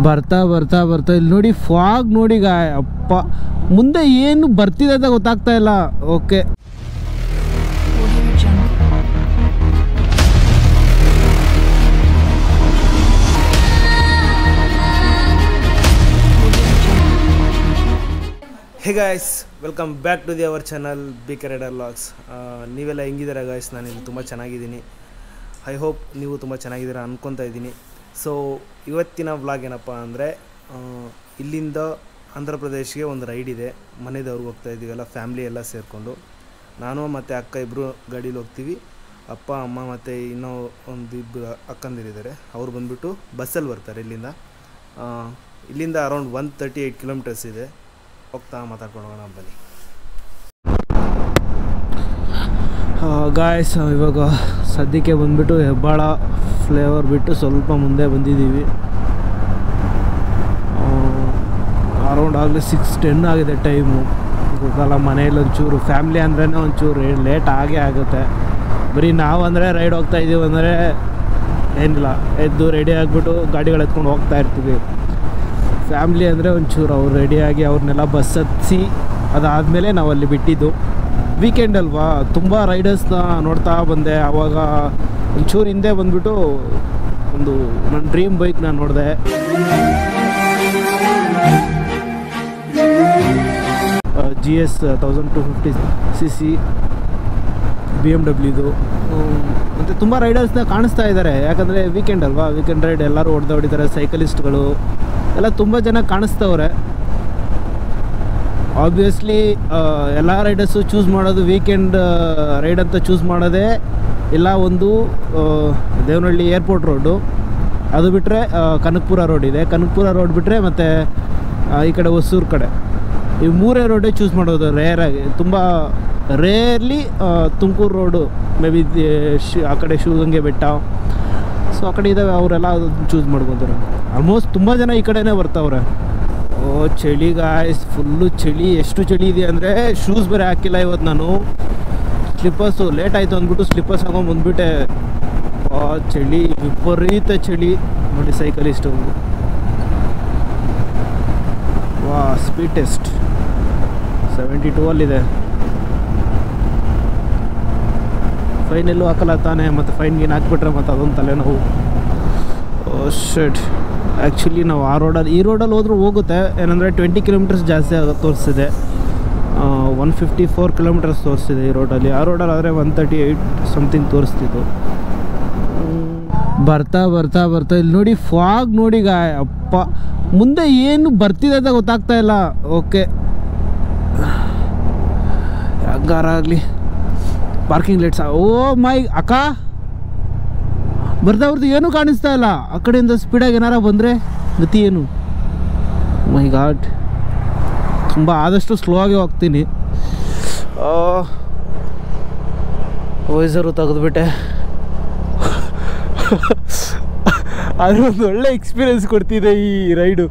ಬರ್ತಾ ಬರ್ತಾ ಬರ್ತಾ ಇಲ್ಲಿ ನೋಡಿ ಫಾಗ್ ನೋಡಿ ಅಪ್ಪ ಮುಂದೆ ಏನು ಬರ್ತಿದೆ ಅಂತ ಗೊತ್ತಾಗ್ತಾ ಇಲ್ಲ. Okay hey guys, welcome back to our channel BK rider vlogs. ನೀವೆಲ್ಲ ಹೆಂಗಿದ್ದೀರಾ ಗಾಯ್ಸ್? ನಾನಿಲ್ಲಿ ತುಂಬ ಚೆನ್ನಾಗಿದ್ದೀನಿ. ಐ ಹೋಪ್ ನೀವು ತುಂಬ ಚೆನ್ನಾಗಿದ್ದೀರಾ ಅಂದ್ಕೊತಾ ಇದ್ದೀನಿ. ಸೊ ಇವತ್ತಿನ ವ್ಲಾಗ್ ಏನಪ್ಪ ಅಂದರೆ, ಇಲ್ಲಿಂದ ಆಂಧ್ರ ಪ್ರದೇಶ್ಗೆ ಒಂದು ರೈಡ್ ಇದೆ. ಮನೆದವ್ರಿಗೆ ಹೋಗ್ತಾ ಇದ್ದೀವೆಲ್ಲ, ಫ್ಯಾಮ್ಲಿ ಎಲ್ಲ ಸೇರಿಕೊಂಡು. ನಾನು ಮತ್ತು ಅಕ್ಕ ಇಬ್ಬರು ಗಾಡೀಲಿ ಹೋಗ್ತೀವಿ. ಅಪ್ಪ ಅಮ್ಮ ಮತ್ತು ಇನ್ನೂ ಒಂದು ಇಬ್ಬರು ಅಕ್ಕಂದಿರಿದ್ದಾರೆ. ಅವ್ರು ಬಂದುಬಿಟ್ಟು ಬಸ್ಸಲ್ಲಿ ಬರ್ತಾರೆ. ಇಲ್ಲಿಂದ ಅರೌಂಡ್ 138 ಕಿಲೋಮೀಟರ್ಸ್ ಇದೆ. ಹೋಗ್ತಾ ಮಾತಾಡ್ಕೊಂಡು ಹೋಗೋಣ ಬನ್ನಿ. ಗಾಯ್ಸ್, ಇವಾಗ ಸದ್ಯಕ್ಕೆ ಬಂದುಬಿಟ್ಟು ಹೆಬ್ಬಾಳ ಫ್ಲೇವರ್ ಬಿಟ್ಟು ಸ್ವಲ್ಪ ಮುಂದೆ ಬಂದಿದ್ದೀವಿ. ಅರೌಂಡ್ ಆಗಲೇ 6:10 ಆಗಿದೆ ಟೈಮು. ಗೊತ್ತಲ್ಲ, ಮನೇಲಿ ಒಂಚೂರು ಫ್ಯಾಮ್ಲಿ ಅಂದ್ರೇ ಒಂಚೂರು ಲೇಟ್ ಆಗೇ ಆಗುತ್ತೆ. ಬರೀ ನಾವು ಅಂದರೆ ರೈಡ್ ಹೋಗ್ತಾ ಇದ್ದೀವಿ ಅಂದರೆ ಏನಿಲ್ಲ, ಎದ್ದು ರೆಡಿ ಆಗಿಬಿಟ್ಟು ಗಾಡಿಗಳು ಎತ್ಕೊಂಡು ಹೋಗ್ತಾ ಇರ್ತೀವಿ. ಫ್ಯಾಮ್ಲಿ ಅಂದರೆ ಒಂಚೂರು ಅವ್ರು ರೆಡಿಯಾಗಿ ಅವ್ರನ್ನೆಲ್ಲ ಬಸ್ ಹತ್ತಿಸಿ ಅದಾದಮೇಲೆ ನಾವು ಅಲ್ಲಿ ಬಿಟ್ಟಿದ್ದು. ವೀಕೆಂಡ್ ಅಲ್ವಾ, ತುಂಬ ರೈಡರ್ಸ್ನ ನೋಡ್ತಾ ಬಂದೆ. ಆವಾಗ ಒಂಚೂರು ಹಿಂದೆ ಬಂದುಬಿಟ್ಟು ಒಂದು ನನ್ನ ಡ್ರೀಮ್ ಬೈಕ್ ನಾನು ನೋಡಿದೆ. GS 1250cc BMW. ಮತ್ತು ತುಂಬ ರೈಡರ್ಸ್ನ ಕಾಣಿಸ್ತಾ ಇದ್ದಾರೆ. ಯಾಕಂದರೆ ವೀಕೆಂಡ್ ಅಲ್ವಾ, ವೀಕೆಂಡ್ ರೈಡ್ ಎಲ್ಲರೂ ಹೊಡೆದಿದ್ದಾರೆ. ಸೈಕಲಿಸ್ಟ್ಗಳು ಎಲ್ಲ ತುಂಬ ಜನ ಕಾಣಿಸ್ತವ್ರೆ. ಆಬ್ವಿಯಸ್ಲಿ ಎಲ್ಲ ರೈಡರ್ಸು ಚೂಸ್ ಮಾಡೋದು ವೀಕೆಂಡ್ ರೈಡ್ ಅಂತ ಚೂಸ್ ಮಾಡೋದೇ ಇಲ್ಲ. ಒಂದು ದೇವನಹಳ್ಳಿ ಏರ್ಪೋರ್ಟ್ ರೋಡು, ಅದು ಬಿಟ್ಟರೆ ಕನಕಪುರ ರೋಡ್ ಇದೆ. ಕನಕಪುರ ರೋಡ್ ಬಿಟ್ಟರೆ ಮತ್ತು ಈ ಕಡೆ ಹೊಸೂರು ಕಡೆ, ಈ ಮೂರೇ ರೋಡೇ ಚೂಸ್ ಮಾಡೋದು ರೇರಾಗಿ. ತುಂಬ rarely Tumakuru road, may be ಆ ಕಡೆ ಶಿವಗಂಗೆ ಬೆಟ್ಟ, ಸೊ ಆ ಕಡೆ ಇದ್ದಾವೆ, ಅವರೆಲ್ಲ ಚೂಸ್ ಮಾಡ್ಕೊತಾರೆ. ಆಲ್ಮೋಸ್ಟ್ ತುಂಬ ಜನ ಈ ಕಡೆನೇ ಬರ್ತಾವ್ರೆ. ಚಳಿ ಗಾಯ್ಸ್, ಫುಲ್ಲು ಚಳಿ. ಎಷ್ಟು ಚಳಿ ಇದೆ ಅಂದರೆ ಶೂಸ್ ಬೇರೆ ಹಾಕಿಲ್ಲ ಇವತ್ತು ನಾನು. ಸ್ಲಿಪ್ಪರ್ಸು ಲೇಟ್ ಆಯಿತು ಅಂದ್ಬಿಟ್ಟು ಸ್ಲಿಪ್ಪರ್ಸ್ ಹಾಕೊಂಡು ಬಂದುಬಿಟ್ಟೆ. ಚಳಿ, ವಿಪರೀತ ಚಳಿ ನೋಡಿ. ಸೈಕಲಿಸ್ಟು ಸ್ಪೀಡ್ ಟೆಸ್ಟ್ 72 ಅಲ್ಲಿದೆ. ಫೈನ್ ಎಲ್ಲೂ ಹಾಕಲ್ಲ ತಾನೆ, ಮತ್ತು ಫೈನ್ಗೇನು ಹಾಕ್ಬಿಟ್ರೆ ಮತ್ತು ಅದೊಂದು ತಲೆನೋವು. ಶೆಟ್. ಆ್ಯಕ್ಚುಲಿ ನಾವು ಈ ರೋಡಲ್ಲಿ ಹೋದ್ರೂ ಹೋಗುತ್ತೆ. ಏನಂದರೆ 20 ಕಿಲೋಮೀಟರ್ಸ್ ಜಾಸ್ತಿ ತೋರಿಸ್ತಿದೆ. 154 ಕಿಲೋಮೀಟರ್ಸ್ ತೋರಿಸ್ತಿದೆ ಈ ರೋಡಲ್ಲಿ. ಆ ರೋಡಲ್ಲಿ ಆದರೆ 138 ಸಮಥಿಂಗ್ ತೋರಿಸ್ತಿತ್ತು. ಬರ್ತಾ ಬರ್ತಾ ಬರ್ತಾ ಇಲ್ಲಿ ನೋಡಿ ಫಾಗ್ ನೋಡಿ ಅಪ್ಪ ಮುಂದೆ ಏನು ಬರ್ತಿದೆ ಅಂತ ಗೊತ್ತಾಗ್ತಾ ಇಲ್ಲ. ಓಕೆ, ಹಂಗಾರಾಗಲಿ. ಪಾರ್ಕಿಂಗ್ ಲೈಟ್ಸ್, ಓ ಮೈ ಅಕ್ಕ ಬರ್ದವ್ರದ್ದು ಏನೂ ಕಾಣಿಸ್ತಾ ಇಲ್ಲ. ಆ ಕಡೆಯಿಂದ ಸ್ಪೀಡಾಗಿ ಏನಾರ ಬಂದರೆ ಗತಿ ಏನು? ಮೈ ಗಾಡ್, ತುಂಬ ಆದಷ್ಟು ಸ್ಲೋ ಆಗಿ ಹೋಗ್ತೀನಿ. ವೈಸರು ತೆಗೆದುಬಿಟ್ಟೆ. ಆದರೆ ಒಂದು ಒಳ್ಳೆ ಎಕ್ಸ್ಪೀರಿಯೆನ್ಸ್ ಕೊಡ್ತಿದೆ ಈ ರೈಡು.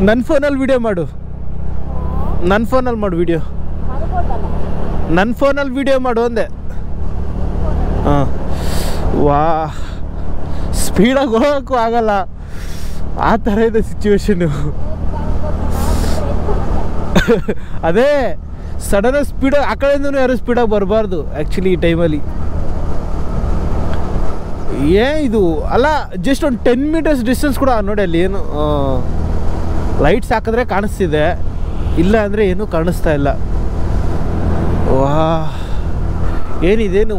ನನ್ನ ಫೋನಲ್ಲಿ ವಿಡಿಯೋ ಮಾಡು, ನನ್ನ ಫೋನಲ್ಲಿ ಮಾಡು ವಿಡಿಯೋ, ನನ್ನ ಫೋನಲ್ಲಿ ವಿಡಿಯೋ ಮಾಡು ಅಂದೆ. ಹಾಂ, ವಾ, ಸ್ಪೀಡಾಗಿ ಹೋಗೋಕ್ಕೂ ಆಗಲ್ಲ, ಆ ಥರ ಇದೆ ಸಿಚುವೇಶನ್ನು. ಅದೇ ಸಡನ್ನಾಗಿ ಸ್ಪೀಡಾಗಿ ಆ ಕಡೆಯಿಂದನೂ ಯಾರು ಸ್ಪೀಡಾಗಿ ಬರಬಾರ್ದು ಆ್ಯಕ್ಚುಲಿ ಈ ಟೈಮಲ್ಲಿ. ಇದು ಅಲ್ಲ, ಜಸ್ಟ್ ಒಂದು 10 ಮೀಟರ್ಸ್ ಡಿಸ್ಟೆನ್ಸ್ ಕೂಡ ನೋಡಿ. ಅಲ್ಲಿ ಏನು ಲೈಟ್ಸ್ ಹಾಕಿದ್ರೆ ಕಾಣಿಸ್ತಿದೆ, ಇಲ್ಲ ಅಂದರೆ ಏನೂ ಕಾಣಿಸ್ತಾ ಇಲ್ಲ. ವಾ, ಏನಿದೇನು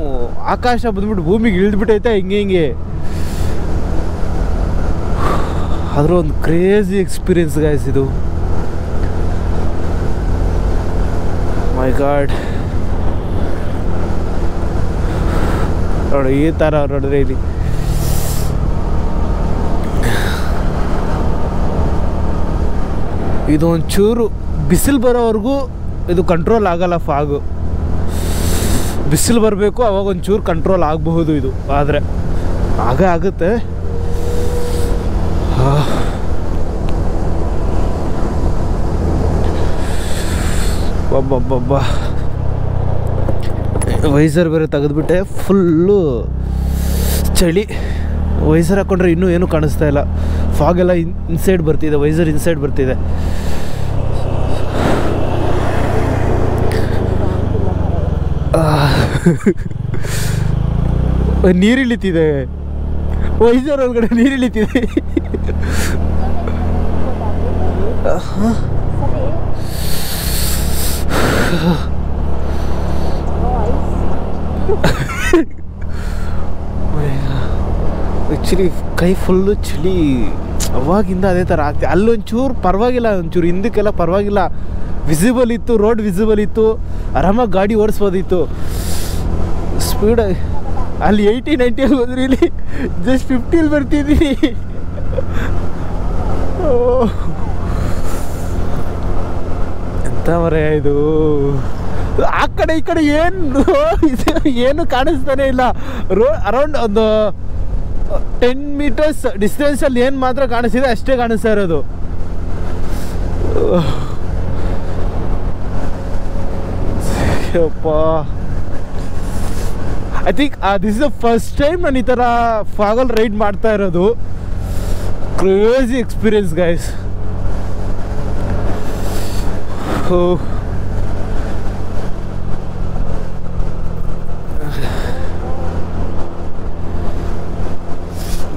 ಆಕಾಶ ಬಂದ್ಬಿಟ್ಟು ಭೂಮಿಗೆ ಇಳಿದ್ಬಿಟ್ಟೈತೆ ಹಿಂಗೆ. ಆದರೂ ಒಂದು ಕ್ರೇಜಿ ಎಕ್ಸ್ಪೀರಿಯನ್ಸ್ ಗಾಯ್ಸ್ ಇದು. ಮೈ ಗಾಡ್, ನೋಡಿ ಈ ಥರ ನೋಡಿದ್ರೆ ಇಲ್ಲಿ ಇದು ಒಂಚೂರು ಬಿಸಿಲು ಬರೋವರೆಗೂ ಇದು ಕಂಟ್ರೋಲ್ ಆಗಲ್ಲ. ಫಾಗು ಬಿಸಿಲು ಬರಬೇಕು, ಅವಾಗ ಒಂಚೂರು ಕಂಟ್ರೋಲ್ ಆಗಬಹುದು ಇದು. ಆದರೆ ಆಗುತ್ತೆ. ಒಬ್ಬೊಬ್ಬೊಬ್ಬ ವೈಸರ್ ಬೇರೆ ತೆಗೆದುಬಿಟ್ಟೆ. ಫುಲ್ಲು ಚಳಿ. ವೈಸರ್ ಹಾಕೊಂಡ್ರೆ ಇನ್ನೂ ಏನೂ ಕಾಣಿಸ್ತಾ ಇಲ್ಲ. ಫಾಗೆಲ್ಲ ಇನ್ಸೈಡ್ ಬರ್ತಿದೆ, ವೈಸರ್ ಇನ್ಸೈಡ್ ಬರ್ತಿದೆ. ನೀರಿಳಿತಿದೆ, ವೈಸರ್ ಒಳಗಡೆ ನೀರಿಳಿತಿದೆ. ಆ್ಯಕ್ಚುಲಿ ಕೈ ಫುಲ್ಲು ಚಳಿ, ಅವಾಗಿಂದ ಅದೇ ಥರ ಆಗ್ತಿದೆ. ಅಲ್ಲೊಂಚೂರು ಪರವಾಗಿಲ್ಲ, ಒಂಚೂರು ಹಿಂದಕ್ಕೆಲ್ಲ ಪರವಾಗಿಲ್ಲ, ವಿಸಿಬಲ್ ಇತ್ತು, ರೋಡ್ ವಿಸಿಬಲ್ ಇತ್ತು, ಆರಾಮಾಗಿ ಗಾಡಿ ಓಡಿಸ್ಬೋದಿತ್ತು. ಸ್ಪೀಡ್ ಅಲ್ಲಿ 80-90 ಹೋದ್ರೆ ಇಲ್ಲಿ ಜಸ್ಟ್ 50 ಬರ್ತಿದ್ದೀನಿ. ಎಂತ ಮರೆ ಇದು, ಆ ಕಡೆ ಈ ಕಡೆ ಏನು ಕಾಣಿಸ್ತಾನೆ ಇಲ್ಲ. ಅರೌಂಡ್ ಒಂದು 10 ಮೀಟರ್ಸ್ ಡಿಸ್ಟೆನ್ಸಲ್ಲಿ ಏನು ಮಾತ್ರ ಕಾಣಿಸ್ತಿದೆ ಅಷ್ಟೇ ಕಾಣಿಸ್ತಾ ಇರೋದು. ಯಪ್ಪ, I think this is the first time ನಾನು ಈ ಥರ ಫಾಗಲ್ ರೈಡ್ ಮಾಡ್ತಾ ಇರೋದು. Crazy experience guys.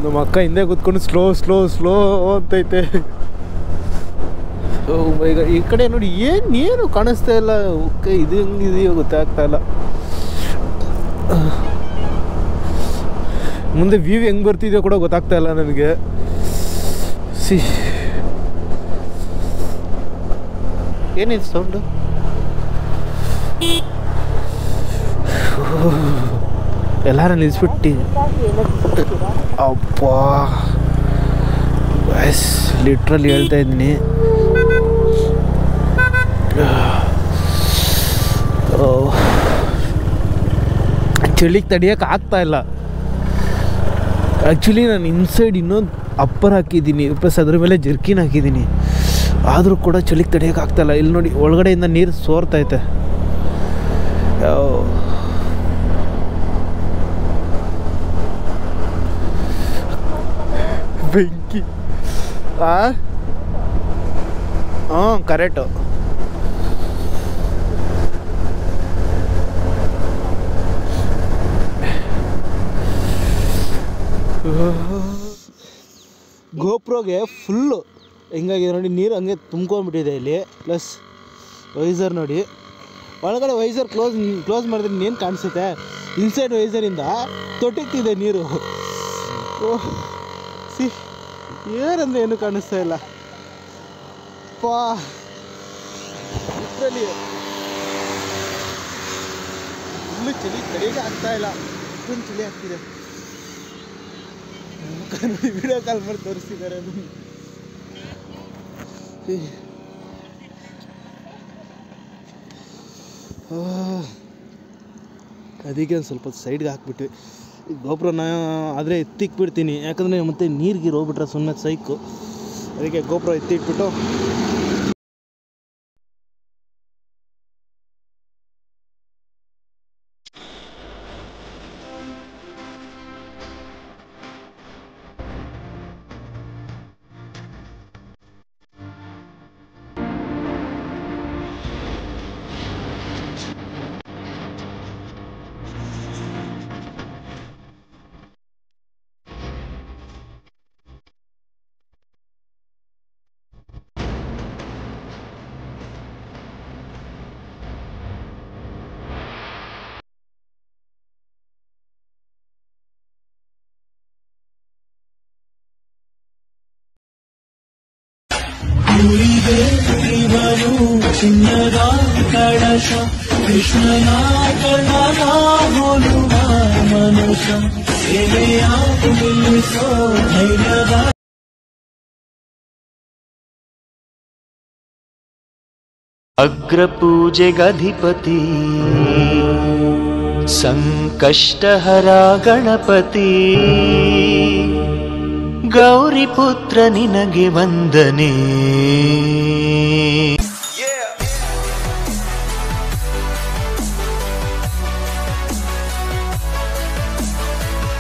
ನಮ್ಮ ಅಕ್ಕ ಹಿಂದೆ ಕೂತ್ಕೊಂಡು ಸ್ಲೋ ಸ್ಲೋ ಸ್ಲೋ ಅಂತೈತೆ. ಈಗ ಈ ಕಡೆ ನೋಡಿ ಏನು ಕಾಣಿಸ್ತಾ ಇಲ್ಲ. ಓಕೆ, ಇದು ಹೆಂಗಿದೆಯೋ ಗೊತ್ತಾಗ್ತಾ ಇಲ್ಲ. ಮುಂದೆ ವ್ಯೂ ಹೆಂಗೆ ಬರ್ತಿದೆಯೋ ಕೂಡ ಗೊತ್ತಾಗ್ತಾ ಇಲ್ಲ ನನಗೆ. ಏನಿದೆ ಸೌಂಡು? ಎಲ್ಲಾರು ನಿಲ್ಲಿಸ್ಬಿಟ್ಟು ಅಪ್ಪ ಬಸ್ ಲಿಟ್ರಲಿ ಹೇಳ್ತಾ ಇದ್ದೀನಿ. ಚಳಿಗೆ ತಡಿಯೋಕೆ ಆಗ್ತಾ ಇಲ್ಲ. ಆ್ಯಕ್ಚುಲಿ ನಾನು ಇನ್ಸೈಡ್ ಇನ್ನೊಂದು ಅಪ್ಪರ್ ಹಾಕಿದ್ದೀನಿ, ಪ್ಲಸ್ ಅದ್ರ ಮೇಲೆ ಜರ್ಕಿನ್ ಹಾಕಿದ್ದೀನಿ, ಆದರೂ ಕೂಡ ಚಳಿಗೆ ತಡಿಯೋಕೆ ಆಗ್ತಾಯಿಲ್ಲ. ಇಲ್ಲಿ ನೋಡಿ, ಒಳಗಡೆಯಿಂದ ನೀರು ಸೋರ್ತೈತೆ. ಬೆಂಕಿ. ಹಾಂ, ಕರೆಕ್ಟು. ಗೋಪ್ರೋಗೆ ಫುಲ್ಲು ಹಿಂಗಾಗಿದೆ ನೋಡಿ, ನೀರು ಹಂಗೆ ತುಂಬ್ಕೊಂಡ್ಬಿಟ್ಟಿದೆ ಇಲ್ಲಿ. ಪ್ಲಸ್ ವೈಸರ್ ನೋಡಿ, ಒಳಗಡೆ ವೈಸರ್ ಕ್ಲೋಸ್ ಮಾಡಿದ್ರೆ ಇನ್ನೇನು ಕಾಣಿಸುತ್ತೆ, ಇನ್ಸೈಡ್ ವೈಸರಿಂದ ತೊಟ್ಟಿಗ್ತಿದೆ ನೀರು. ಓಹ್ ಸಿ, ಏನಂದರೆ ಏನು ಕಾಣಿಸ್ತಾ ಇಲ್ಲ. ಪಾ ಇದರಲ್ಲಿ ಫುಲ್ಲು ಚಳಿ, ತಡೆಗೆ ಆಗ್ತಾ ಇಲ್ಲ, ಅಷ್ಟೊಂದು ಚಳಿ ಆಗ್ತಿದೆ. ವಿಡಿಯೋ ಕಾಲ್ ಮಾಡಿ ತೋರಿಸ್ತಿದ್ದಾರೆ ಅದು. ಅದಕ್ಕೆ ಒಂದು ಸ್ವಲ್ಪ ಸೈಡ್ಗೆ ಹಾಕ್ಬಿಟ್ಟು ಗೋಪ್ರನ ಆದರೆ ಎತ್ತಿಕ್ಬಿಡ್ತೀನಿ, ಯಾಕಂದರೆ ಮತ್ತೆ ನೀರಿಗೆ ಹೋಗ್ಬಿಟ್ರೆ ಸುಮ್ಮನೆ ಸೈಕು. ಅದಕ್ಕೆ ಗೋಪ್ರ ಎತ್ತಿಟ್ಬಿಟ್ಟು ಚಿನ್ನದ ಕಳಶ ಕೃಷ್ಣನ ಕಣನ ಹೋಲುವ ಮನುಷ್ಯ ಸೇವೆಯ ನಿಲ್ಲಿಸೋ ಧೈರ್ಯದ ಅಗ್ರಪೂಜೆಗಧಿಪತಿ ಸಂಕಷ್ಟಹರ ಗಣಪತಿ ಗೌರಿಪುತ್ರ ನಿನಗೆ ವಂದನೆ.